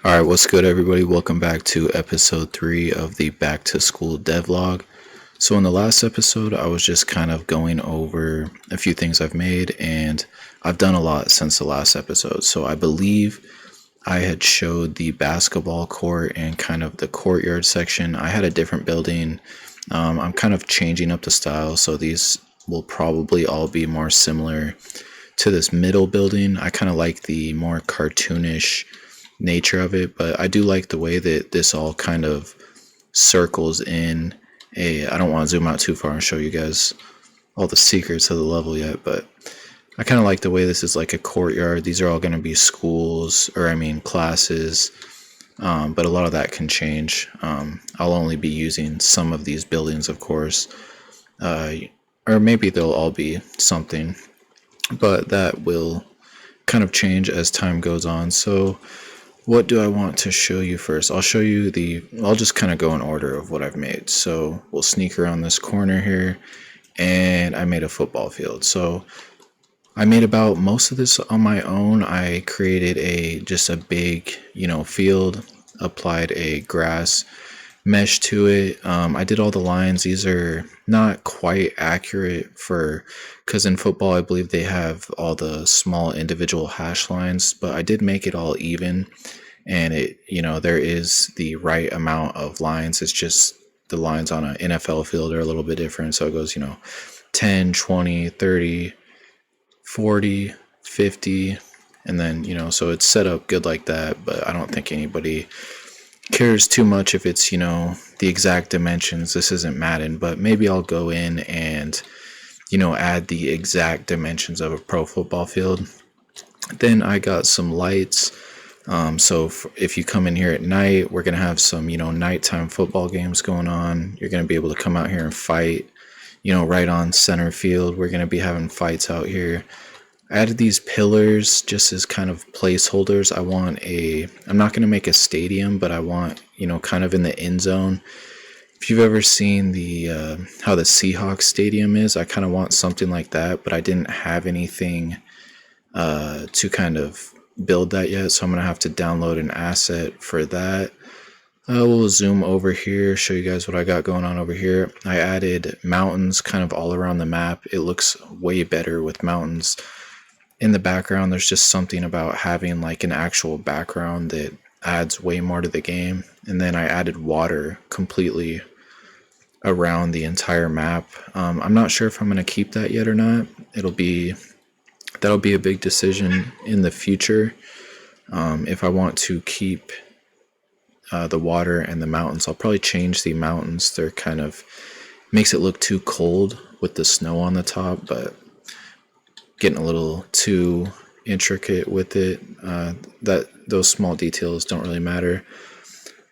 All right, what's good, everybody? Welcome back to episode 3 of the Back to School devlog. So, in the last episode, I was just kind of going over a few things I've made, and I've done a lot since the last episode. So, I believe I had showed the basketball court and kind of the courtyard section. I had a different building. I'm kind of changing up the style, so these will probably all be more similar to this middle building. I kind of like the more cartoonish nature of it, but I do like the way that this all kind of circles in a. I don't want to zoom out too far and show you guys all the secrets of the level yet, but I kind of like the way this is like a courtyard. These are all going to be schools, or I mean classes, but a lot of that can change. I'll only be using some of these buildings, of course, uh, or maybe they'll all be something, but that will kind of change as time goes on. So what do I want to show you first? I'll just kind of go in order of what I've made. So we'll sneak around this corner here, and I made a football field. So I made about most of this on my own. I created just a big, field, applied a grass mesh to it. I did all the lines. These are not quite accurate because in football, I believe they have all the small individual hash lines, but I did make it all even. And there is the right amount of lines. It's just the lines on an NFL field are a little bit different. So it goes, 10, 20, 30, 40, 50. And then, so it's set up good like that. But I don't think anybody cares too much if it's, the exact dimensions. This isn't Madden, but maybe I'll go in and, add the exact dimensions of a pro football field. Then I got some lights. So if you come in here at night, we're going to have some, nighttime football games going on. You're going to be able to come out here and fight, right on center field. We're going to be having fights out here. I added these pillars just as kind of placeholders. I'm not going to make a stadium, but I want, kind of in the end zone. If you've ever seen how the Seahawks stadium is, I kind of want something like that, but I didn't have anything to kind of build that yet, so I'm gonna have to download an asset for that. We'll zoom over here, show you guys what I got going on over here. I added mountains kind of all around the map. It looks way better with mountains in the background. There's just something about having like an actual background that adds way more to the game. And then I added water completely around the entire map. I'm not sure if I'm gonna keep that yet or not. That'll be a big decision in the future. If I want to keep the water and the mountains, I'll probably change the mountains. They're kind of makes it look too cold with the snow on the top, but getting a little too intricate with it. Those small details don't really matter.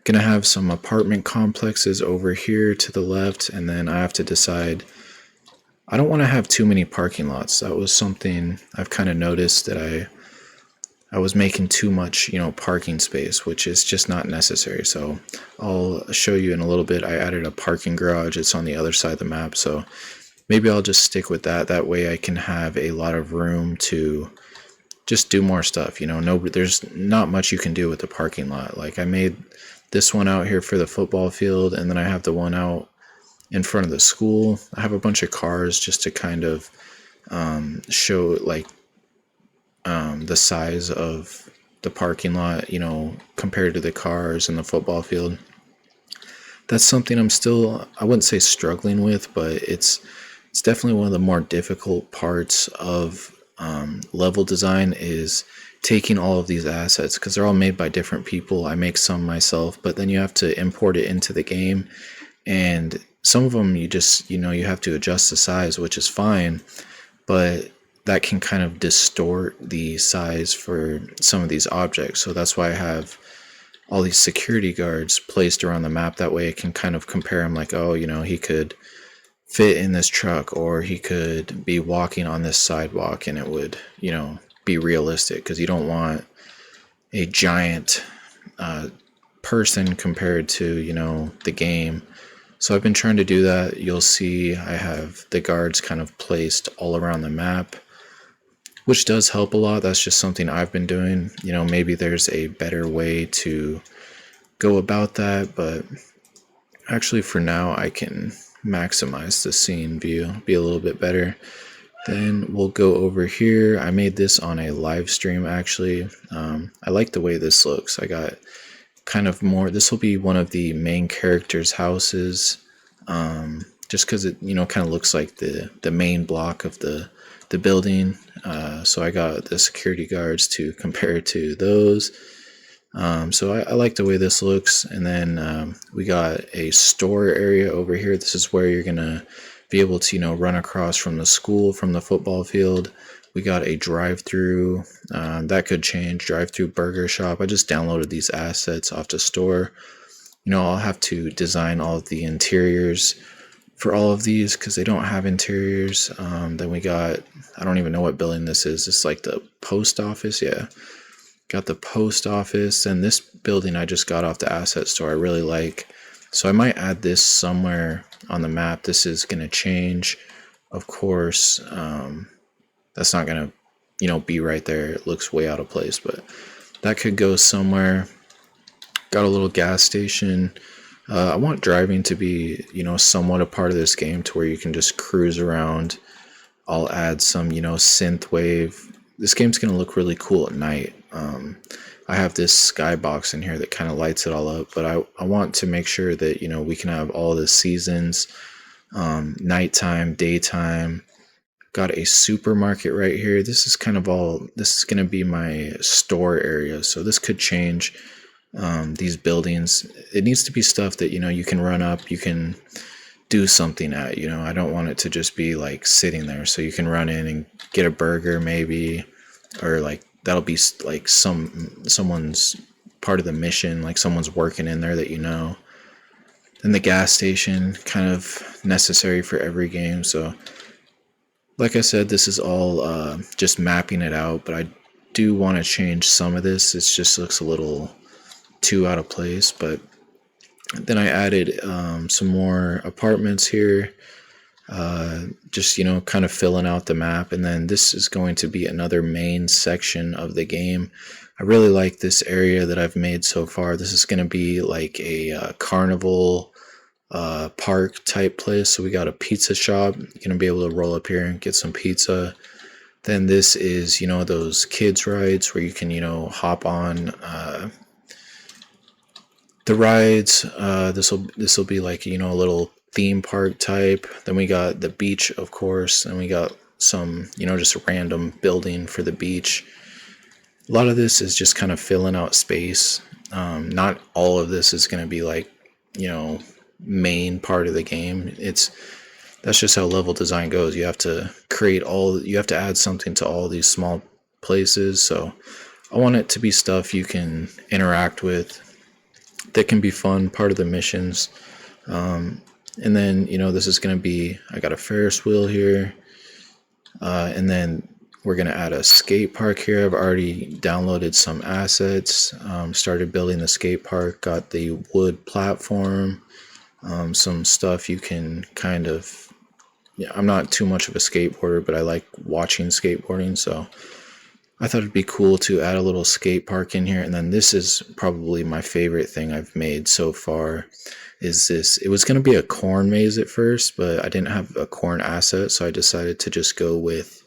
Gonna have some apartment complexes over here to the left, and then I have to decide. I don't want to have too many parking lots. That was something I've kind of noticed, that I was making too much, parking space, which is just not necessary. So I'll show you in a little bit. I added a parking garage. It's on the other side of the map. So maybe I'll just stick with that. That way I can have a lot of room to just do more stuff. There's not much you can do with the parking lot. Like I made this one out here for the football field, and then I have the one out in front of the school. I have a bunch of cars just to kind of show like the size of the parking lot, compared to the cars and the football field. That's something I wouldn't say struggling with, but it's definitely one of the more difficult parts of level design, is taking all of these assets, because they're all made by different people. I make some myself, but then you have to import it into the game, and some of them you just, you have to adjust the size, which is fine, but that can kind of distort the size for some of these objects. So that's why I have all these security guards placed around the map. That way I can kind of compare them, like, oh, he could fit in this truck, or he could be walking on this sidewalk, and it would, be realistic, because you don't want a giant person compared to, the game. So I've been trying to do that. You'll see I have the guards kind of placed all around the map. which does help a lot. That's just something I've been doing. Maybe there's a better way to go about that, but actually for now I can maximize the scene view, be a little bit better. Then we'll go over here. I made this on a live stream actually. I like the way this looks. I got kind of more, this will be one of the main characters' houses, just because it kind of looks like the main block of the building. So I got the security guards to compare to those. So I like the way this looks. And then we got a store area over here. This is where you're gonna be able to run across from the school, from the football field. We got a drive-through. That could change. Drive-through burger shop. I just downloaded these assets off the store. I'll have to design all of the interiors for all of these because they don't have interiors. Then we got, I don't even know what building this is. It's like the post office. Yeah, got the post office. And this building I just got off the asset store I really like, so I might add this somewhere on the map. This is going to change, of course. That's not going to be right there. It looks way out of place, but that could go somewhere. Got a little gas station. I want driving to be somewhat a part of this game to where you can just cruise around. I'll add some synth wave. This game's gonna look really cool at night. I have this skybox in here that kind of lights it all up, but I want to make sure that we can have all the seasons, nighttime, daytime. Got a supermarket right here. This is this is gonna be my store area, so this could change. These buildings, it needs to be stuff that you can run up, you can do something at. I don't want it to just be like sitting there, so you can run in and get a burger maybe, or like that'll be like someone's part of the mission, like someone's working in there that Then the gas station, kind of necessary for every game. So like I said, this is all just mapping it out, but I do want to change some of this. It just looks a little too out of place. But then I added some more apartments here, just kind of filling out the map. And then this is going to be another main section of the game. I really like this area that I've made so far. This is going to be like a carnival park type place. So we got a pizza shop. You're going to be able to roll up here and get some pizza. Then this is those kids rides where you can hop on the rides. This will be like a little theme park type. Then we got the beach, of course, and we got some just a random building for the beach. A lot of this is just kind of filling out space. Not all of this is going to be like main part of the game. That's just how level design goes. You have to you have to add something to all these small places. So I want it to be stuff you can interact with, that can be fun, part of the missions. And then this is going to be, I got a Ferris wheel here, and then we're going to add a skate park here. I've already downloaded some assets, started building the skate park, got the wood platform, some stuff you can kind of, I'm not too much of a skateboarder, but I like watching skateboarding, so I thought it'd be cool to add a little skate park in here. And then this is probably my favorite thing I've made so far, is this. It was going to be a corn maze at first, but I didn't have a corn asset, so I decided to just go with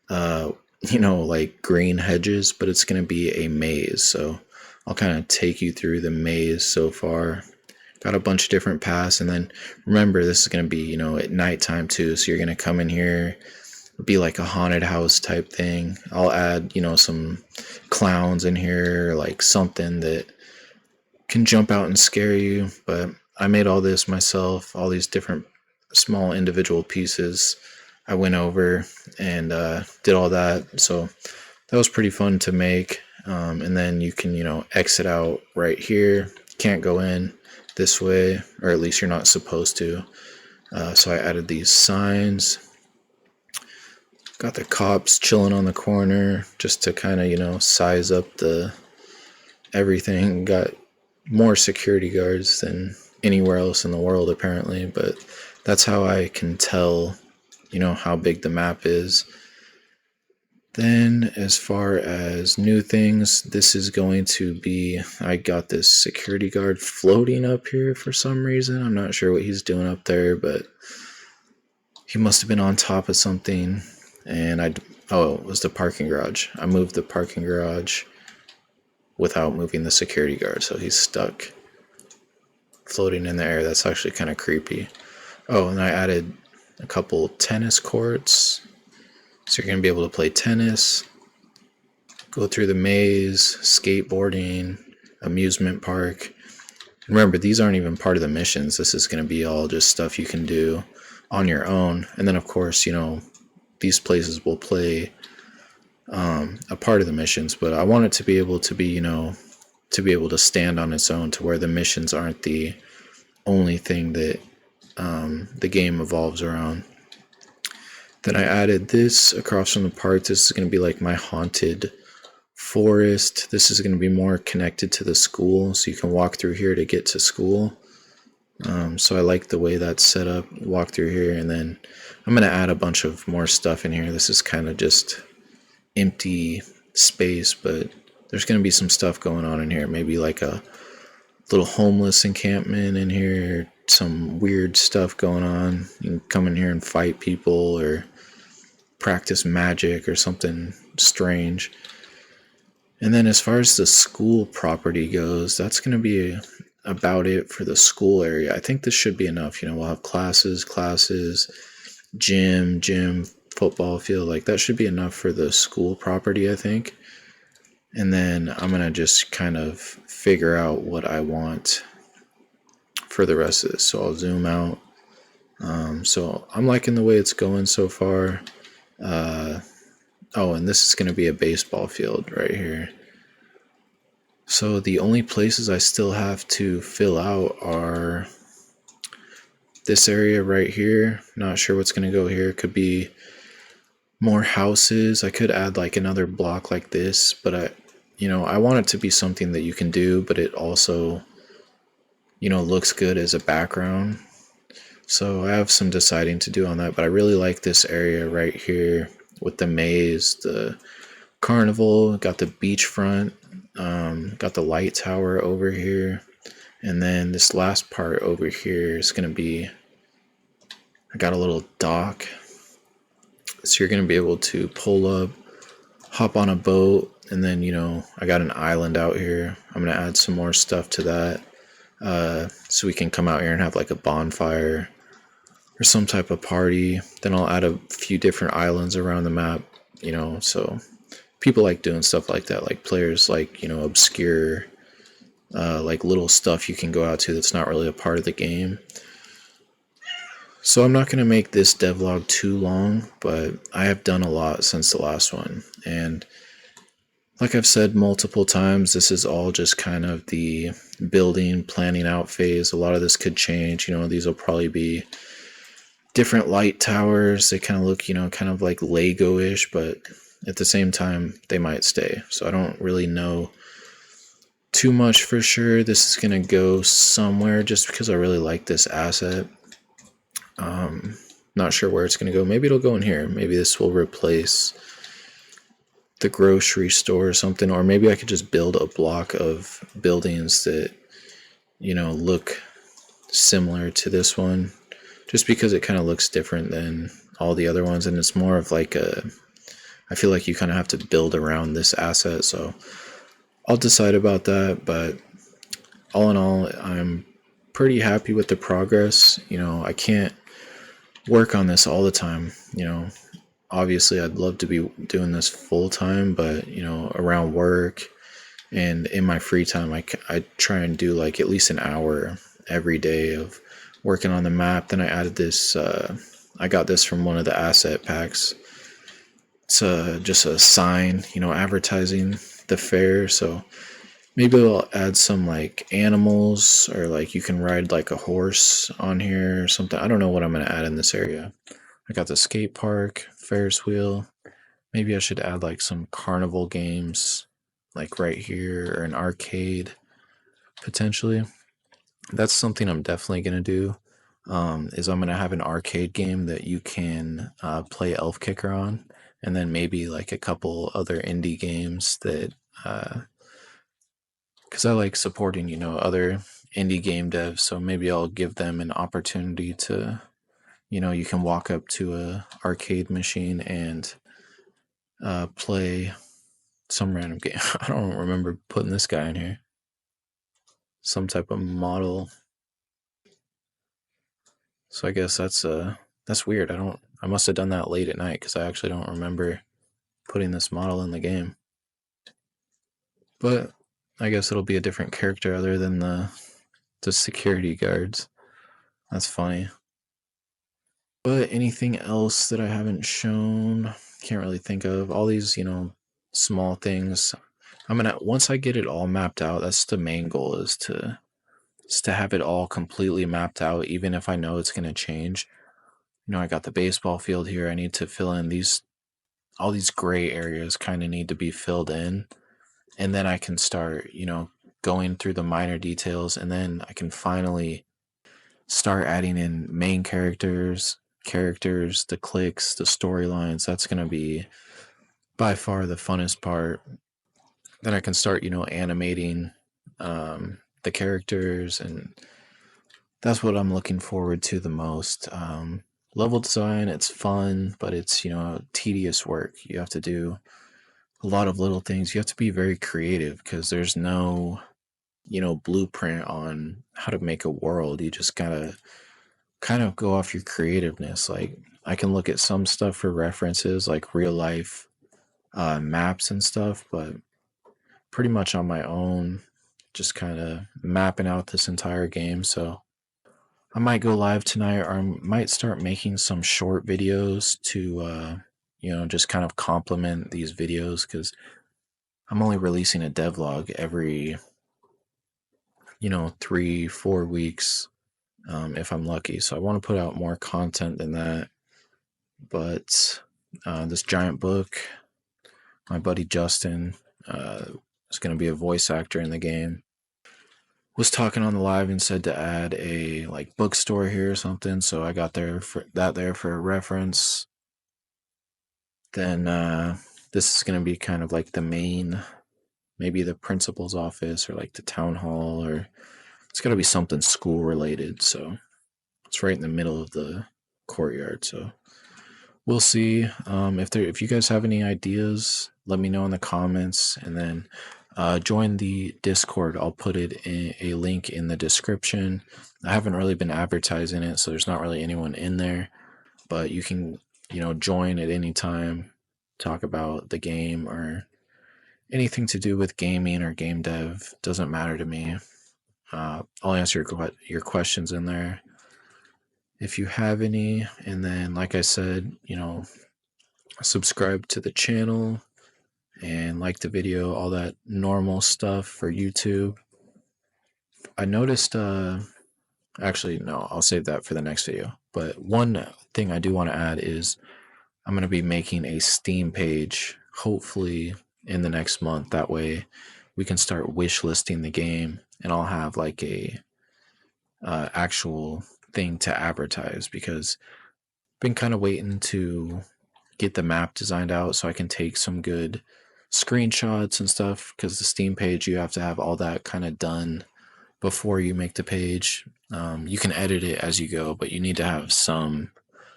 like green hedges, but it's going to be a maze. So I'll kind of take you through the maze so far. Got a bunch of different paths, and then remember, this is going to be at nighttime too, so you're going to come in here. It'll be like a haunted house type thing. I'll add some clowns in here, like something that can jump out and scare you. But I made all this myself, all these different small individual pieces. I went over and did all that, so that was pretty fun to make. And then you can exit out right here. Can't go in this way, or at least you're not supposed to. So I added these signs. Got the cops chilling on the corner just to kind of size up the everything. Got more security guards than anywhere else in the world apparently, but that's how I can tell how big the map is. Then, as far as new things, this is going to be, I got this security guard floating up here for some reason. I'm not sure what he's doing up there, but he must have been on top of something. And oh, it was the parking garage. I moved the parking garage without moving the security guard, so he's stuck floating in the air. That's actually kind of creepy. Oh, and I added a couple tennis courts. So you're going to be able to play tennis, go through the maze, skateboarding, amusement park. Remember, these aren't even part of the missions. This is going to be all just stuff you can do on your own. And then, of course, these places will play a part of the missions, but I want it to be able to be, to be able to stand on its own, to where the missions aren't the only thing that the game evolves around. Then I added this across from the park. This is going to be like my haunted forest. This is going to be more connected to the school, so you can walk through here to get to school. So I like the way that's set up. Walk through here, and then I'm going to add a bunch of more stuff in here. This is kind of just empty space, but there's going to be some stuff going on in here. Maybe like a little homeless encampment in here, some weird stuff going on. You can come in here and fight people or practice magic or something strange. And then as far as the school property goes, that's going to be about it for the school area. I think this should be enough. We'll have classes, gym, football field. Like that should be enough for the school property, I think. And then I'm going to just kind of figure out what I want for the rest of this. So I'll zoom out. So I'm liking the way it's going so far. Oh, and this is going to be a baseball field right here. So the only places I still have to fill out are this area right here. Not sure what's going to go here. Could be more houses. I could add like another block like this, but I want it to be something that you can do, but it also, looks good as a background. So I have some deciding to do on that, but I really like this area right here with the maze, the carnival, got the beachfront, got the light tower over here, and then this last part over here is going to be, I got a little dock, so you're going to be able to pull up, hop on a boat, and then, I got an island out here. I'm going to add some more stuff to that, so we can come out here and have like a bonfire or some type of party. Then I'll add a few different islands around the map, so people like doing stuff like that. Like players like, obscure, like little stuff you can go out to that's not really a part of the game. So I'm not going to make this devlog too long, but I have done a lot since the last one. And like I've said multiple times, this is all just kind of the building, planning out phase. A lot of this could change. These will probably be different light towers. They kind of look, kind of like Lego-ish, but at the same time, they might stay. So I don't really know too much for sure. This is going to go somewhere just because I really like this asset. Not sure where it's going to go. Maybe it'll go in here. Maybe this will replace the grocery store or something. Or maybe I could just build a block of buildings that, look similar to this one. Just because it kind of looks different than all the other ones. And it's more of like I feel like you kind of have to build around this asset. So I'll decide about that. But all in all, I'm pretty happy with the progress. I can't work on this all the time. Obviously I'd love to be doing this full time, but around work and in my free time, I try and do like at least an hour every day of working on the map. Then I added this, I got this from one of the asset packs. It's just a sign, advertising the fair. So maybe I'll add some like animals, or like you can ride like a horse on here or something. I don't know what I'm going to add in this area. I got the skate park, Ferris wheel. Maybe I should add like some carnival games like right here, or an arcade potentially. That's something I'm definitely going to do. Is I'm going to have an arcade game that you can play Elf Kicker on. and then maybe like a couple other indie games that, because I like supporting, other indie game devs. So maybe I'll give them an opportunity to, you can walk up to a arcade machine and play some random game. I don't remember putting this guy in here. Some type of model. So I guess that's weird. I must have done that late at night because I actually don't remember putting this model in the game. But I guess it'll be a different character other than the security guards. That's funny. But anything else that I haven't shown? Can't really think of. All these, small things. I'm gonna once I get it all mapped out, that's the main goal is to have it all completely mapped out, even if I know it's gonna change. I got the baseball field here. I need to fill in all these gray areas kind of need to be filled in. And then I can start, going through the minor details, and then I can finally start adding in main characters, the clicks, the storylines. That's going to be by far the funnest part. Then I can start, animating the characters, and that's what I'm looking forward to the most. Level design, it's fun, but it's, tedious work. You have to do a lot of little things. You have to be very creative because there's no, blueprint on how to make a world. You just gotta kind of go off your creativeness. Like, I can look at some stuff for references, like real life maps and stuff, but pretty much on my own, just kind of mapping out this entire game. So I might go live tonight, or I might start making some short videos to, just kind of complement these videos, because I'm only releasing a devlog every, 3-4 weeks, if I'm lucky. So I want to put out more content than that. But this giant book, my buddy Justin, is going to be a voice actor in the game, was talking on the live and said to add a like bookstore here or something. So I got there for a reference. Then this is going to be kind of like the main, maybe the principal's office or like the town hall, or it's got to be something school related. So it's right in the middle of the courtyard. So we'll see. If you guys have any ideas, let me know in the comments, and then join the Discord. I'll put a link in the description. I haven't really been advertising it, so there's not really anyone in there, but you can, join at any time, talk about the game or anything to do with gaming or game dev. Doesn't matter to me. I'll answer your questions in there if you have any. And then, like I said, subscribe to the channel and like the video, all that normal stuff for YouTube. I noticed, actually, no, I'll save that for the next video. But one thing I do want to add is I'm going to be making a Steam page, hopefully in the next month. That way we can start wish listing the game, and I'll have like a actual thing to advertise, because I've been kind of waiting to get the map designed out so I can take some good screenshots and stuff, because the Steam page, you have to have all that kind of done before you make the page. You can edit it as you go, but you need to have some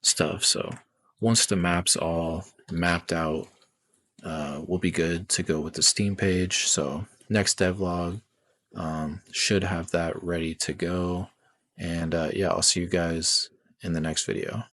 stuff. So once the map's all mapped out, we'll be good to go with the Steam page. So next devlog should have that ready to go. And yeah, I'll see you guys in the next video.